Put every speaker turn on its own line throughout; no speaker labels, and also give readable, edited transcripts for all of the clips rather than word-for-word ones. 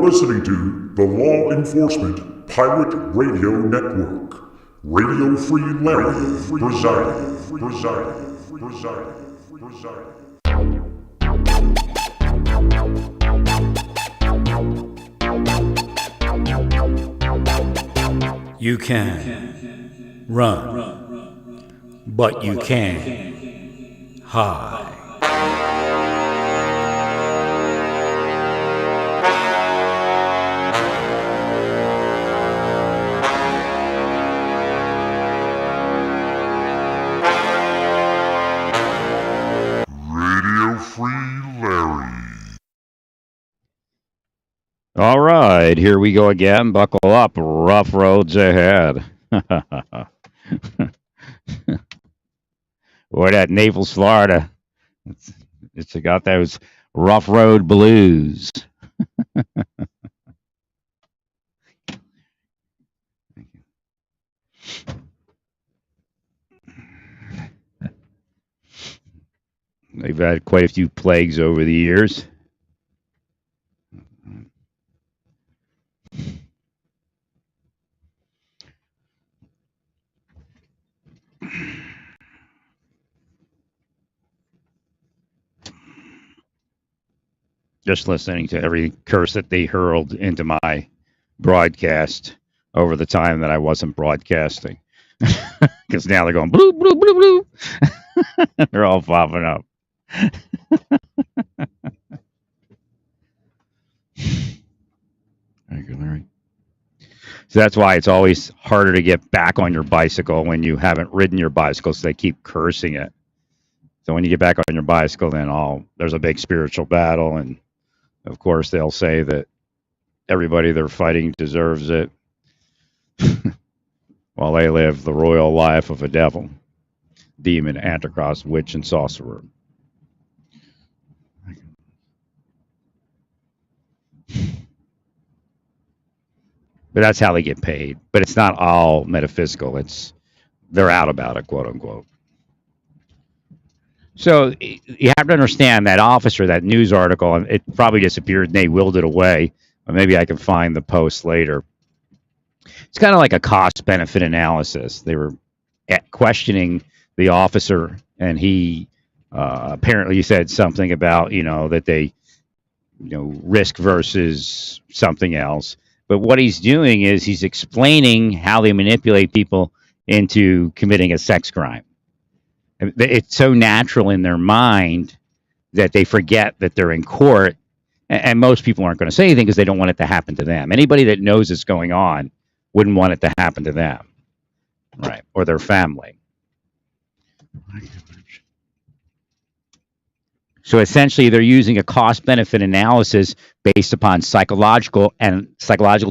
listening to the Law Enforcement Pirate Radio Network. Radio Free Larry presiding.
You can run, but you can't hide.
Radio Free Larry.
All right, here we go again. Buckle up, rough roads ahead. We're at Naples, Florida. It's got those rough road blues. They've had quite a few plagues over the years. Just listening to every curse that they hurled into my broadcast over the time that I wasn't broadcasting. Because now they're going blue, blue, blue, blue. They're all popping up. Thank you, Larry. So that's why it's always harder to get back on your bicycle when you haven't ridden your bicycle, so they keep cursing it. So when you get back on your bicycle, then there's a big spiritual battle, and of course they'll say that everybody they're fighting deserves it while they live the royal life of a devil, demon, antichrist, witch, and sorcerer. But that's how they get paid. But it's not all metaphysical. They're out about it, quote unquote. So you have to understand that officer, that news article, and it probably disappeared and they willed it away. Or maybe I can find the post later. It's kind of like a cost-benefit analysis. They were questioning the officer, and he apparently said something about, that they, risk versus something else. But what he's doing is he's explaining how they manipulate people into committing a sex crime. It's so natural in their mind that they forget that they're in court, and most people aren't going to say anything because they don't want it to happen to them. Anybody that knows it's going on wouldn't want it to happen to them, right, or their family. So essentially, they're using a cost-benefit analysis based upon psychological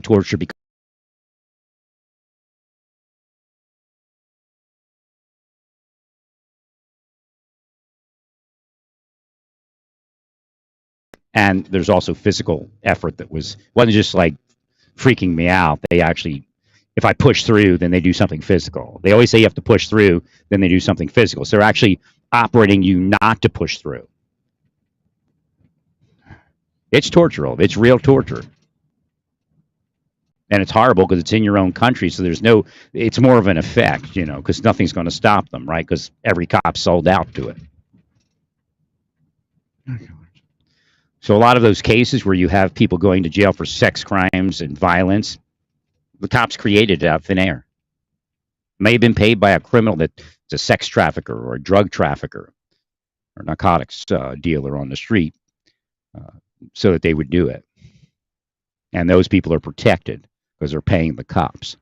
torture. And there's also physical effort that wasn't just like freaking me out. They actually, if I push through, then they do something physical. They always say you have to push through, then they do something physical. So they're actually operating you not to push through. It's torture. It's real torture. And it's horrible because it's in your own country. So it's more of an effect, because nothing's going to stop them, right? Because every cop sold out to it. So a lot of those cases where you have people going to jail for sex crimes and violence, the cops created it out of thin air. May have been paid by a criminal that's a sex trafficker or a drug trafficker or narcotics dealer on the street so that they would do it. And those people are protected because they're paying the cops.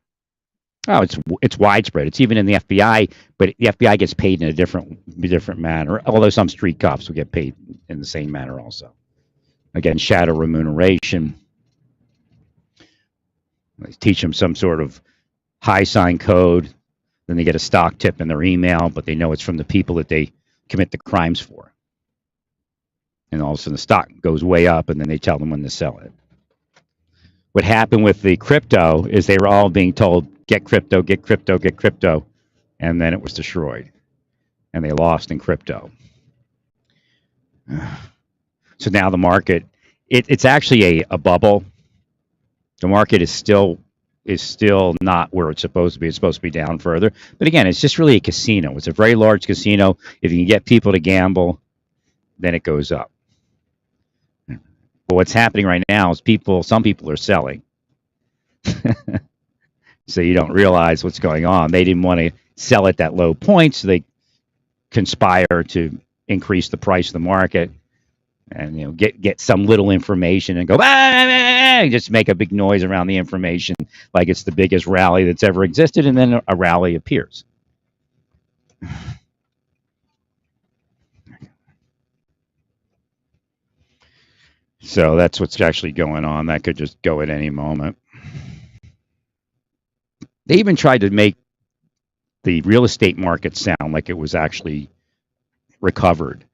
Oh, it's widespread. It's even in the FBI, but the FBI gets paid in a different manner, although some street cops will get paid in the same manner also. Again, shadow remuneration. They teach them some sort of high sign code. Then they get a stock tip in their email, but they know it's from the people that they commit the crimes for. And all of a sudden the stock goes way up, and then they tell them when to sell it. What happened with the crypto is they were all being told, get crypto, get crypto, get crypto. And then it was destroyed. And they lost in crypto. So now the market, it's actually a bubble. The market is still not where it's supposed to be. It's supposed to be down further. But again, it's just really a casino. It's a very large casino. If you can get people to gamble, then it goes up. But what's happening right now is some people are selling. So you don't realize what's going on. They didn't want to sell at that low point, so they conspire to increase the price of the market and get some little information and go and just make a big noise around the information like it's the biggest rally that's ever existed, and then a rally appears. So that's what's actually going on. That could just go at any moment. They even tried to make the real estate market sound like it was actually recovered.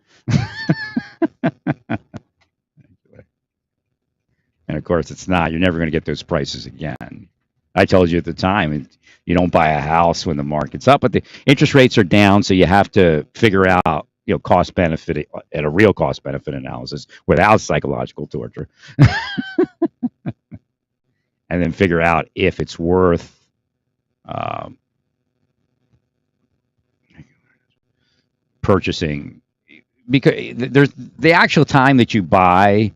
And of course, it's not. You're never going to get those prices again. I told you at the time, you don't buy a house when the market's up, but the interest rates are down, so you have to figure out, cost benefit at a real cost benefit analysis without psychological torture, and then figure out if it's worth purchasing, because there's the actual time that you buy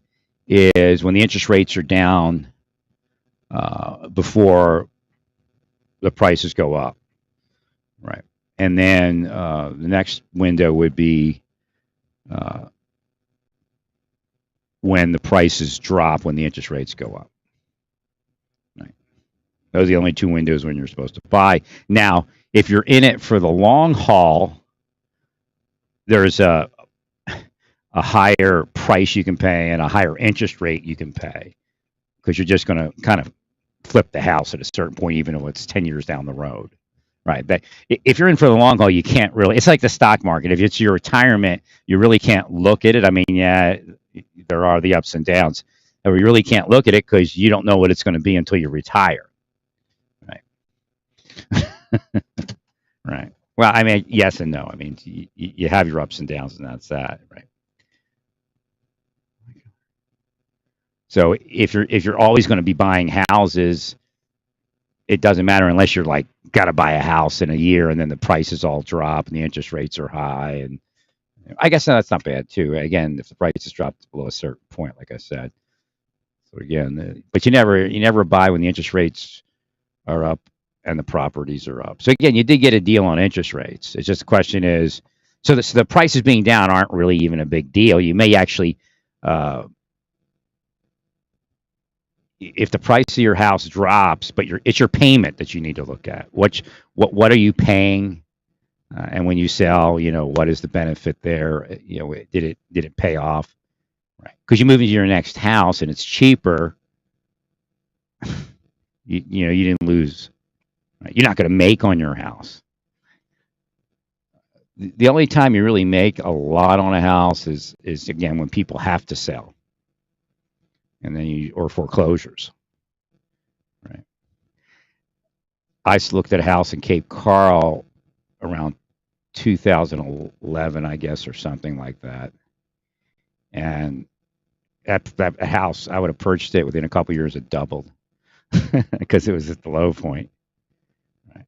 is when the interest rates are down before the prices go up, right? And then the next window would be when the prices drop, when the interest rates go up. Right? Those are the only two windows when you're supposed to buy. Now, if you're in it for the long haul, there's a higher price you can pay and a higher interest rate you can pay, because you're just going to kind of flip the house at a certain point, even though it's 10 years down the road, right? But if you're in for the long haul, you can't really, it's like the stock market. If it's your retirement, you really can't look at it. I mean, yeah, there are the ups and downs, but you really can't look at it because you don't know what it's going to be until you retire, right? Right. Well, I mean, yes and no. I mean, you have your ups and downs, and that's that, right? So if you're always going to be buying houses, it doesn't matter unless you're like got to buy a house in a year and then the prices all drop and the interest rates are high, and I guess that's not bad too. Again, if the prices drop below a certain point, like I said. So again, but you never buy when the interest rates are up and the properties are up. So again, you did get a deal on interest rates. It's just the question is, so the prices being down aren't really even a big deal. You may actually, if the price of your house drops, but it's your payment that you need to look at. What are you paying, and when you sell, what is the benefit there? Did it pay off? Right? Because you move into your next house and it's cheaper. You didn't lose. Right? You're not going to make on your house. The only time you really make a lot on a house is again when people have to sell. And then or foreclosures, right? I looked at a house in Cape Coral around 2011, I guess, or something like that. And that house, I would have purchased it within a couple of years. It doubled because it was at the low point, right?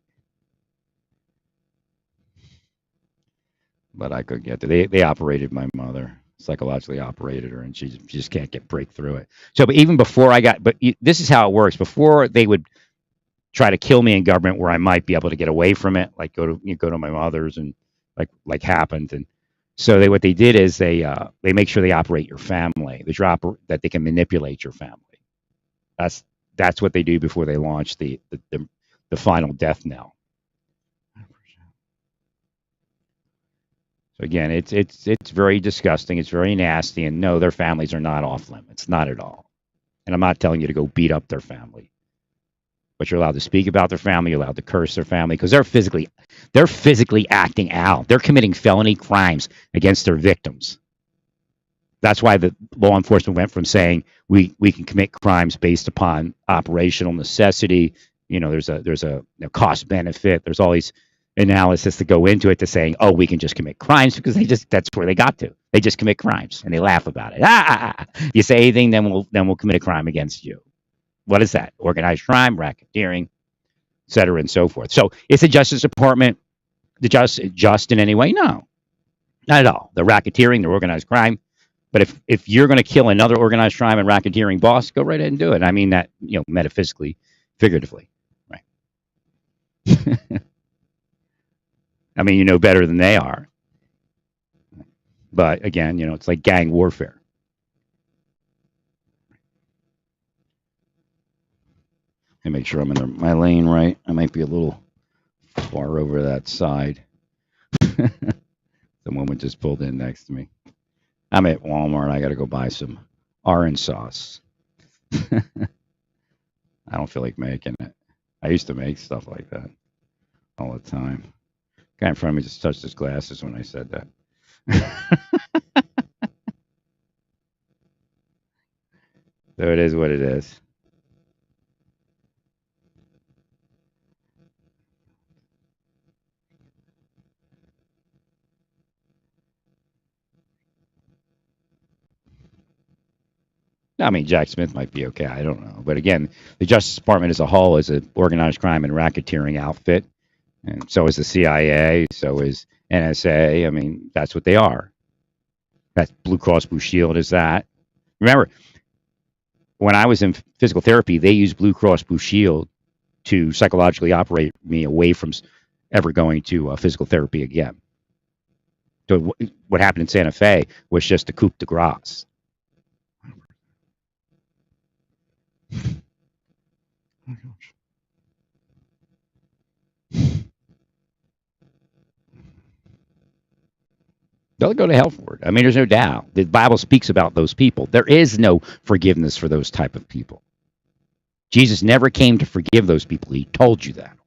But I couldn't get to. They operated my mother. Psychologically operated her, and she just can't break through it. So, but even before this is how it works. Before they would try to kill me in government, where I might be able to get away from it, like go to my mother's, and like happened. And so what they did is they make sure they operate your family. That they can manipulate your family. That's what they do before they launch the final death knell. So again, it's very disgusting. It's very nasty, and no, their families are not off limits, not at all. And I'm not telling you to go beat up their family, but you're allowed to speak about their family. You're allowed to curse their family because they're physically acting out. They're committing felony crimes against their victims. That's why the law enforcement went from saying we can commit crimes based upon operational necessity. There's a cost benefit. There's all these analysis to go into it to saying, oh, we can just commit crimes because that's where they got to. They just commit crimes and they laugh about it. You say anything, then we'll commit a crime against you. What is that? Organized crime, racketeering, et cetera, and so forth. So is the Justice Department just in any way? No, not at all. They're racketeering, they're organized crime. But if you're going to kill another organized crime and racketeering boss, go right ahead and do it. I mean that, metaphysically, figuratively, right? I mean, you know better than they are. But again, it's like gang warfare. And make sure I'm in my lane right. I might be a little far over that side. The woman just pulled in next to me. I'm at Walmart. I got to go buy some orange sauce. I don't feel like making it. I used to make stuff like that all the time. Guy in front of me just touched his glasses when I said that. So it is what it is. I mean, Jack Smith might be okay. I don't know. But again, the Justice Department as a whole is an organized crime and racketeering outfit. And so is the CIA. So is NSA. I mean, that's what they are. That's Blue Cross Blue Shield is that. Remember, when I was in physical therapy, they used Blue Cross Blue Shield to psychologically operate me away from ever going to physical therapy again. So what happened in Santa Fe was just a coup de grace. They'll go to hell for it. I mean, there's no doubt. The Bible speaks about those people. There is no forgiveness for those type of people. Jesus never came to forgive those people. He told you that.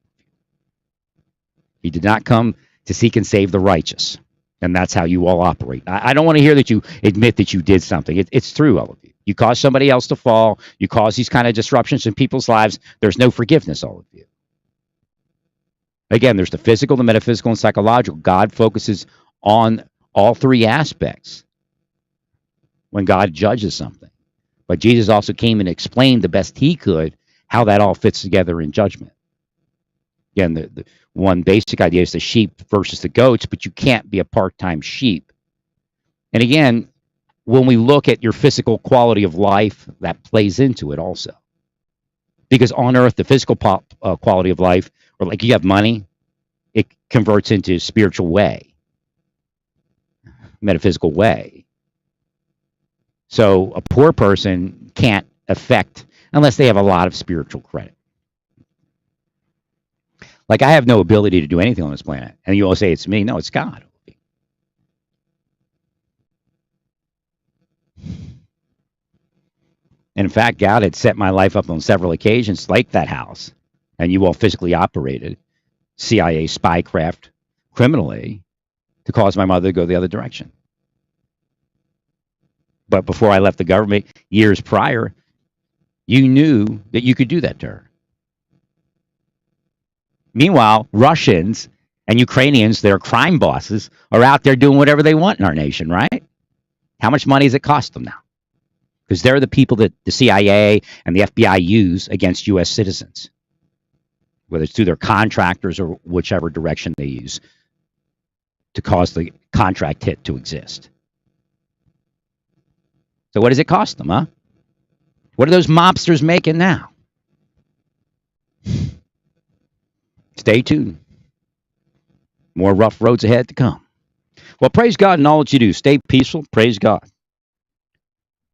He did not come to seek and save the righteous. And that's how you all operate. I don't want to hear that you admit that you did something. It's through all of you. You cause somebody else to fall. You cause these kind of disruptions in people's lives. There's no forgiveness, all of you. Again, there's the physical, the metaphysical, and psychological. God focuses on all three aspects when God judges something. But Jesus also came and explained the best he could how that all fits together in judgment. Again, the one basic idea is the sheep versus the goats, but you can't be a part-time sheep. And again, when we look at your physical quality of life, that plays into it also. Because on earth, the physical quality of life, or like you have money, it converts into spiritual way, metaphysical way. So a poor person can't affect unless they have a lot of spiritual credit. Like I have no ability to do anything on this planet. And you all say it's me. No, it's God. And in fact, God had set my life up on several occasions like that house. And you all physically operated CIA spycraft criminally to cause my mother to go the other direction. But before I left the government years prior, you knew that you could do that to her. Meanwhile, Russians and Ukrainians, their crime bosses, are out there doing whatever they want in our nation, right? How much money does it cost them now? Because they're the people that the CIA and the FBI use against U.S. citizens, whether it's through their contractors or whichever direction they use to cause the contract hit to exist. So what does it cost them, huh? What are those mobsters making now? Stay tuned. More rough roads ahead to come. Well, praise God in all that you do. Stay peaceful. Praise God.